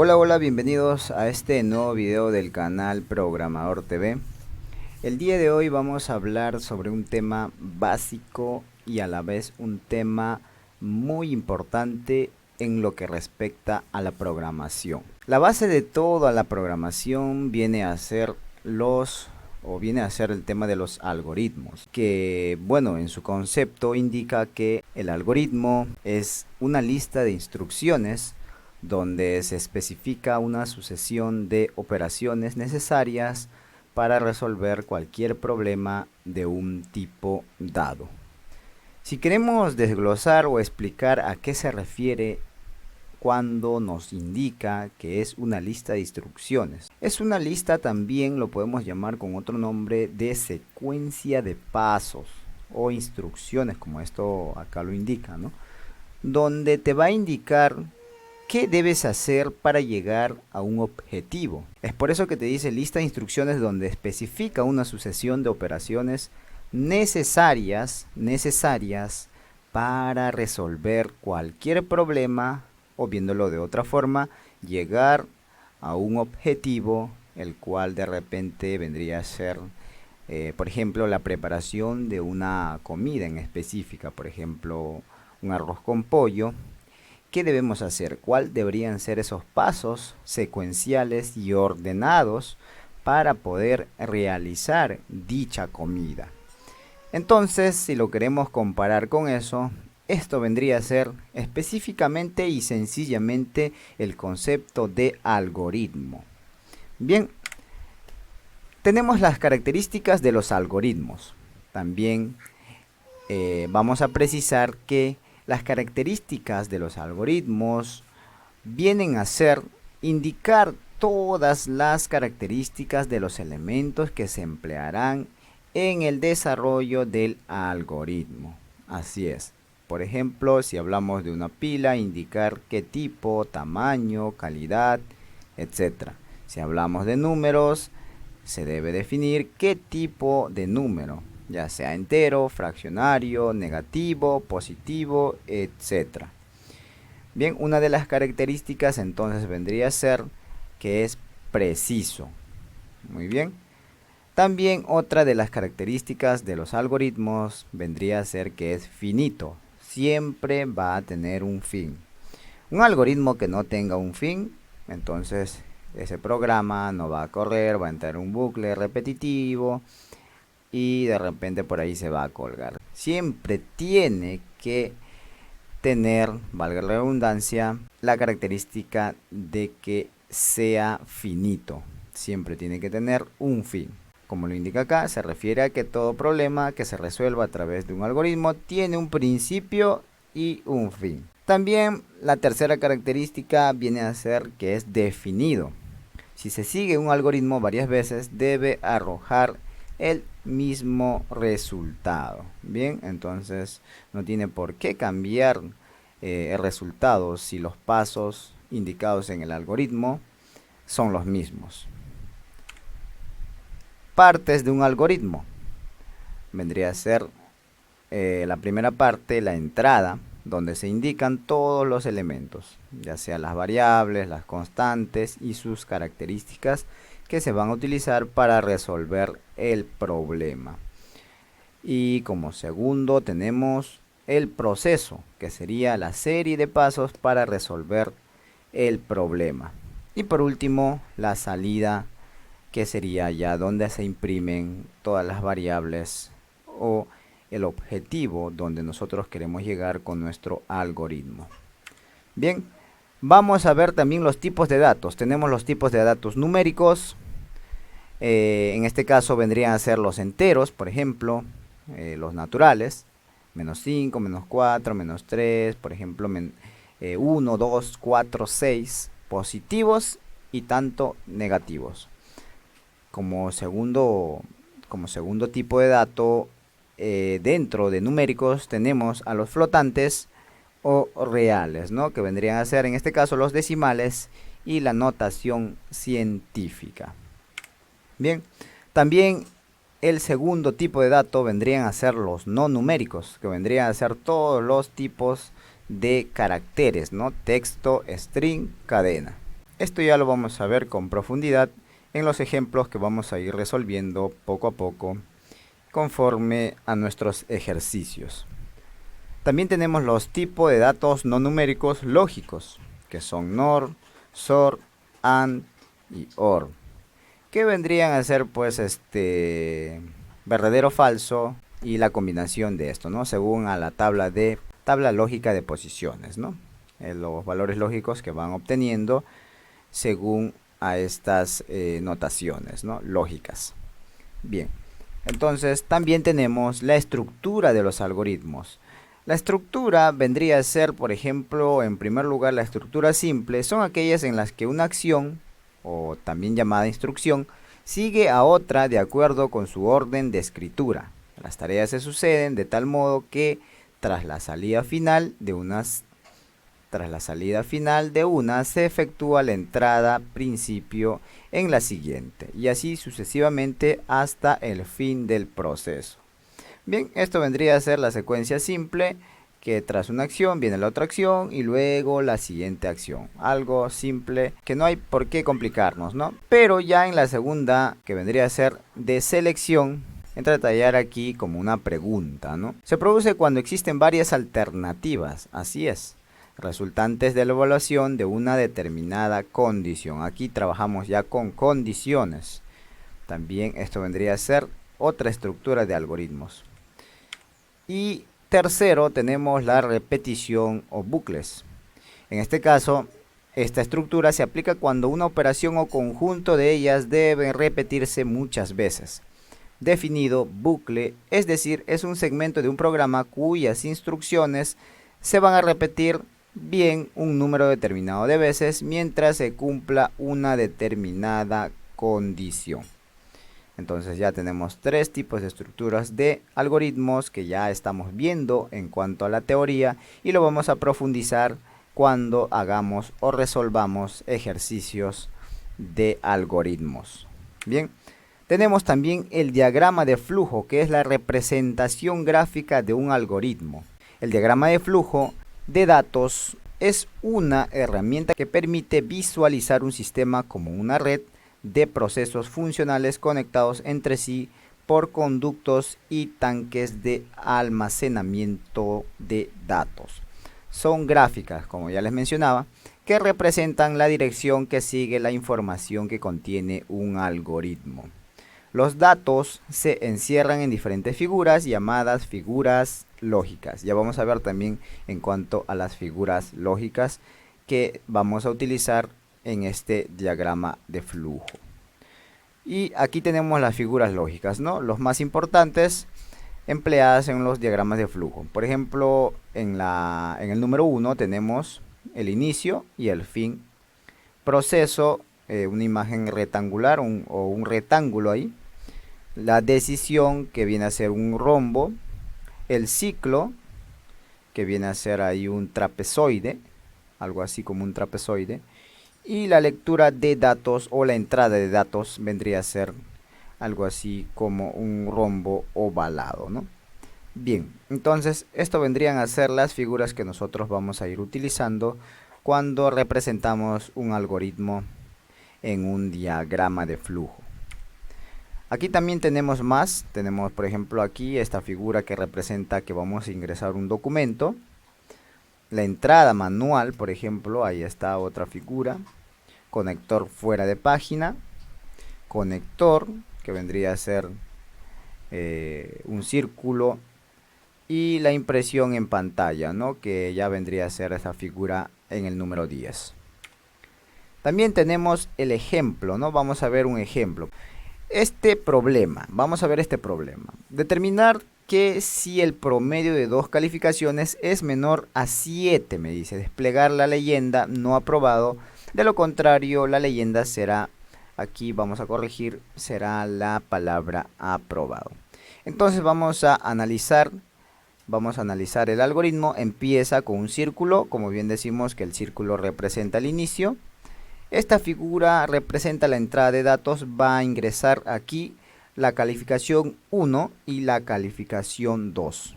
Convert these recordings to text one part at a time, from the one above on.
Hola, bienvenidos a este nuevo video del canal Programador TV. El día de hoy vamos a hablar sobre un tema básico y a la vez un tema muy importante en lo que respecta a la programación. La base de toda la programación viene a ser el tema de los algoritmos, que bueno, en su concepto indica que el algoritmo es una lista de instrucciones donde se especifica una sucesión de operaciones necesarias para resolver cualquier problema de un tipo dado. Si queremos desglosar o explicar a qué se refiere cuando nos indica que es una lista de instrucciones, es una lista, también lo podemos llamar con otro nombre, de secuencia de pasos o instrucciones, como esto acá lo indica, ¿no? Donde te va a indicar ¿qué debes hacer para llegar a un objetivo? Es por eso que te dice lista de instrucciones, donde especifica una sucesión de operaciones necesarias para resolver cualquier problema, o viéndolo de otra forma, llegar a un objetivo, el cual de repente vendría a ser, por ejemplo, la preparación de una comida en específica, por ejemplo, un arroz con pollo. ¿Qué debemos hacer? ¿Cuál deberían ser esos pasos secuenciales y ordenados para poder realizar dicha comida? Entonces, si lo queremos comparar con eso, esto vendría a ser específicamente y sencillamente el concepto de algoritmo. Bien, tenemos las características de los algoritmos. También vamos a precisar que las características de los algoritmos vienen a ser indicar todas las características de los elementos que se emplearán en el desarrollo del algoritmo. Así es. Por ejemplo, si hablamos de una pila, indicar qué tipo, tamaño, calidad, etc. Si hablamos de números, se debe definir qué tipo de número, ya sea entero, fraccionario, negativo, positivo, etc. Bien, una de las características entonces vendría a ser que es preciso. Muy bien. También otra de las características de los algoritmos vendría a ser que es finito. Siempre va a tener un fin. Un algoritmo que no tenga un fin, entonces ese programa no va a correr, va a entrar en un bucle repetitivo y de repente por ahí se va a colgar. Siempre tiene que tener, valga la redundancia, la característica de que sea finito. Siempre tiene que tener un fin. Como lo indica acá, se refiere a que todo problema que se resuelva a través de un algoritmo tiene un principio y un fin. También la tercera característica viene a ser que es definido. Si se sigue un algoritmo varias veces, debe arrojar el mismo resultado. Bien, entonces no tiene por qué cambiar el resultado si los pasos indicados en el algoritmo son los mismos. Partes de un algoritmo. Vendría a ser la primera parte, la entrada, donde se indican todos los elementos, ya sea las variables, las constantes y sus características que se van a utilizar para resolver el problema. Y como segundo tenemos el proceso, que sería la serie de pasos para resolver el problema. Y por último, la salida, que sería ya donde se imprimen todas las variables o el objetivo donde nosotros queremos llegar con nuestro algoritmo. Bien, vamos a ver también los tipos de datos. Tenemos los tipos de datos numéricos. En este caso vendrían a ser los enteros, por ejemplo, los naturales, menos 5, menos 4, menos 3, por ejemplo, 1, 2, 4, 6, positivos y tanto negativos. Como segundo tipo de dato, dentro de numéricos tenemos a los flotantes o reales, ¿no? Que vendrían a ser en este caso los decimales y la notación científica. Bien, también el segundo tipo de dato vendrían a ser los no numéricos, que vendrían a ser todos los tipos de caracteres, ¿no? Texto, string, cadena. Esto ya lo vamos a ver con profundidad en los ejemplos que vamos a ir resolviendo poco a poco conforme a nuestros ejercicios. También tenemos los tipos de datos no numéricos lógicos, que son NOR, SOR, AND y OR, que vendrían a ser pues verdadero o falso y la combinación de esto, ¿no? Según a la tabla lógica de posiciones, ¿no? Los valores lógicos que van obteniendo según a estas notaciones, ¿no? Lógicas. Bien, entonces también tenemos la estructura de los algoritmos. La estructura vendría a ser, por ejemplo, en primer lugar, la estructura simple son aquellas en las que una acción, o también llamada instrucción, sigue a otra de acuerdo con su orden de escritura. Las tareas se suceden de tal modo que tras la salida final de una se efectúa la entrada principio en la siguiente y así sucesivamente hasta el fin del proceso. Bien, esto vendría a ser la secuencia simple, que tras una acción viene la otra acción y luego la siguiente acción. Algo simple que no hay por qué complicarnos, ¿no? Pero ya en la segunda, que vendría a ser de selección, entra a detallar aquí como una pregunta, ¿no? Se produce cuando existen varias alternativas, así es, resultantes de la evaluación de una determinada condición. Aquí trabajamos ya con condiciones. También esto vendría a ser otra estructura de algoritmos. Y tercero, tenemos la repetición o bucles. En este caso, esta estructura se aplica cuando una operación o conjunto de ellas debe repetirse muchas veces. Definido bucle, es decir, es un segmento de un programa cuyas instrucciones se van a repetir bien un número determinado de veces mientras se cumpla una determinada condición. Entonces ya tenemos tres tipos de estructuras de algoritmos que ya estamos viendo en cuanto a la teoría y lo vamos a profundizar cuando hagamos o resolvamos ejercicios de algoritmos. Bien, tenemos también el diagrama de flujo, que es la representación gráfica de un algoritmo. El diagrama de flujo de datos es una herramienta que permite visualizar un sistema como una red de procesos funcionales conectados entre sí por conductos y tanques de almacenamiento de datos. Son gráficas, como ya les mencionaba, que representan la dirección que sigue la información que contiene un algoritmo. Los datos se encierran en diferentes figuras llamadas figuras lógicas. Ya vamos a ver también en cuanto a las figuras lógicas que vamos a utilizar en este diagrama de flujo. Y aquí tenemos las figuras lógicas, ¿no? Los más importantes empleadas en los diagramas de flujo. Por ejemplo, en el número 1 tenemos el inicio y el fin. Proceso, una imagen rectangular o un rectángulo ahí. La decisión, que viene a ser un rombo. El ciclo, que viene a ser ahí un trapezoide, algo así como un trapezoide. Y la lectura de datos o la entrada de datos vendría a ser algo así como un rombo ovalado, ¿no? Bien, entonces esto vendrían a ser las figuras que nosotros vamos a ir utilizando cuando representamos un algoritmo en un diagrama de flujo. Aquí también tenemos más, tenemos por ejemplo aquí esta figura que representa que vamos a ingresar un documento. La entrada manual, por ejemplo, ahí está otra figura. Conector fuera de página. Conector, que vendría a ser un círculo. Y la impresión en pantalla, ¿no? Que ya vendría a ser esa figura en el número 10. También tenemos el ejemplo, ¿no? Vamos a ver un ejemplo. Vamos a ver este problema. Determinar que si el promedio de dos calificaciones es menor a 7, me dice. Desplegar la leyenda no aprobado. De lo contrario, la leyenda será, aquí vamos a corregir, será la palabra aprobado. Entonces vamos a analizar el algoritmo. Empieza con un círculo, como bien decimos que el círculo representa el inicio. Esta figura representa la entrada de datos. Va a ingresar aquí la calificación 1 y la calificación 2.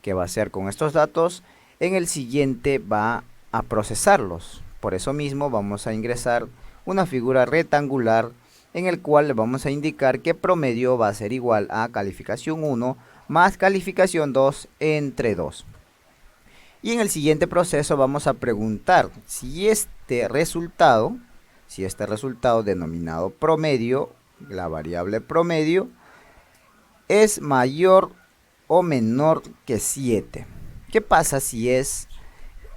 ¿Qué va a hacer con estos datos? En el siguiente va a procesarlos. Por eso mismo vamos a ingresar una figura rectangular en el cual le vamos a indicar que promedio va a ser igual a calificación 1 más calificación 2 entre 2. Y en el siguiente proceso vamos a preguntar si este resultado denominado promedio, la variable promedio, es mayor o menor que 7. ¿Qué pasa si es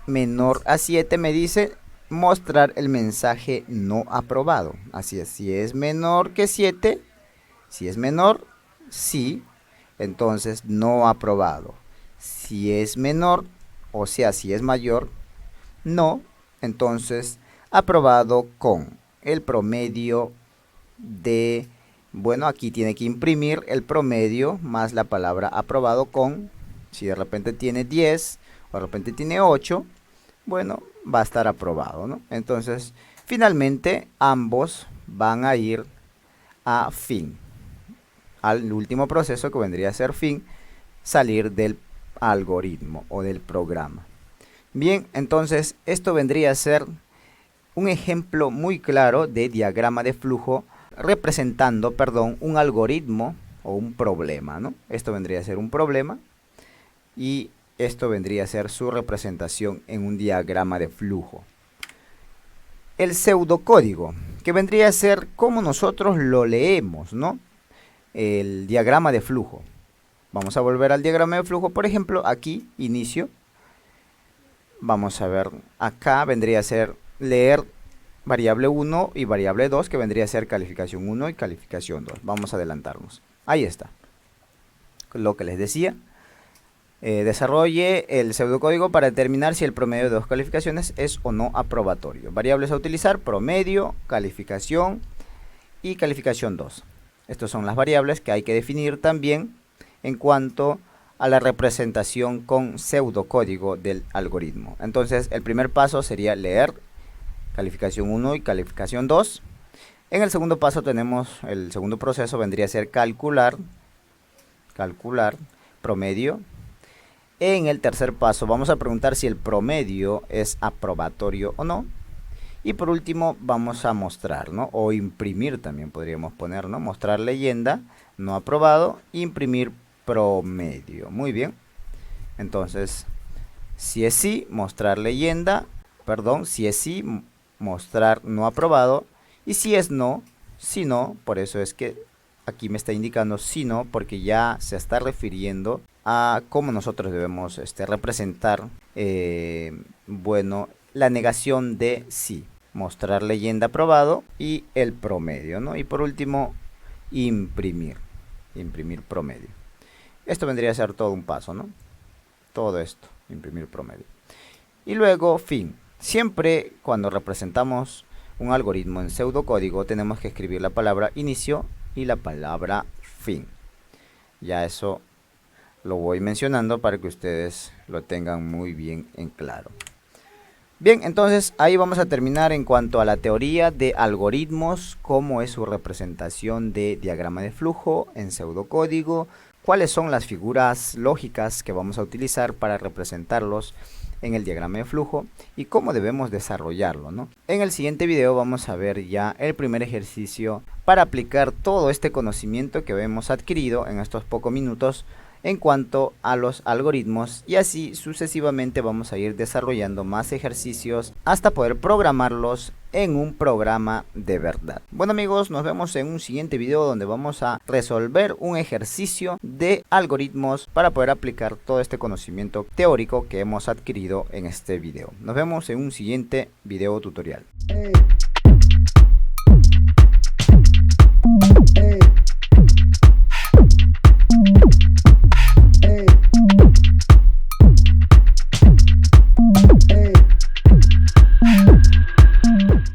menor a 7? Me dice mostrar el mensaje no aprobado. Así es, si es menor que 7, si es menor, sí, entonces no aprobado. Si es menor, o sea, si es mayor, no, entonces aprobado con el promedio de, bueno, aquí tiene que imprimir el promedio más la palabra aprobado con, si de repente tiene 10 o de repente tiene 8, bueno, va a estar aprobado, ¿no? Entonces, finalmente, ambos van a ir a fin, al último proceso que vendría a ser fin, salir del algoritmo o del programa. Bien, entonces, esto vendría a ser un ejemplo muy claro de diagrama de flujo representando, un algoritmo o un problema, ¿no? Esto vendría a ser un problema y esto vendría a ser su representación en un diagrama de flujo. El pseudocódigo, que vendría a ser como nosotros lo leemos, ¿no? El diagrama de flujo. Vamos a volver al diagrama de flujo, por ejemplo, aquí, inicio. Vamos a ver, acá vendría a ser leer variable 1 y variable 2, que vendría a ser calificación 1 y calificación 2. Vamos a adelantarnos. Ahí está. Lo que les decía. Desarrolle el pseudocódigo para determinar si el promedio de dos calificaciones es o no aprobatorio. Variables a utilizar: promedio, calificación y calificación 2. Estas son las variables que hay que definir también en cuanto a la representación con pseudocódigo del algoritmo. Entonces, el primer paso sería leer calificación 1 y calificación 2. En el segundo paso el segundo proceso vendría a ser calcular promedio. En el tercer paso vamos a preguntar si el promedio es aprobatorio o no. Y por último vamos a mostrar, ¿no? O imprimir también podríamos poner, ¿no? Mostrar leyenda, no aprobado, imprimir promedio. Muy bien. Entonces, si es sí, mostrar leyenda, si es sí, mostrar no aprobado. Y si es no, si no, por eso es que aquí me está indicando si no, porque ya se está refiriendo a cómo nosotros debemos representar, bueno, la negación de sí. Mostrar leyenda aprobado y el promedio, ¿no? Y por último, imprimir promedio. Esto vendría a ser todo un paso, ¿no? Todo esto, imprimir promedio. Y luego, fin. Siempre cuando representamos un algoritmo en pseudocódigo tenemos que escribir la palabra inicio y la palabra fin. Ya eso lo voy mencionando para que ustedes lo tengan muy bien en claro. Bien, entonces ahí vamos a terminar en cuanto a la teoría de algoritmos, cómo es su representación de diagrama de flujo en pseudocódigo, cuáles son las figuras lógicas que vamos a utilizar para representarlos en el diagrama de flujo y cómo debemos desarrollarlo, ¿no? En el siguiente video vamos a ver ya el primer ejercicio para aplicar todo este conocimiento que hemos adquirido en estos pocos minutos en cuanto a los algoritmos, y así sucesivamente vamos a ir desarrollando más ejercicios hasta poder programarlos en un programa de verdad. Bueno amigos, nos vemos en un siguiente video donde vamos a resolver un ejercicio de algoritmos para poder aplicar todo este conocimiento teórico que hemos adquirido en este video. Nos vemos en un siguiente video tutorial. Hey.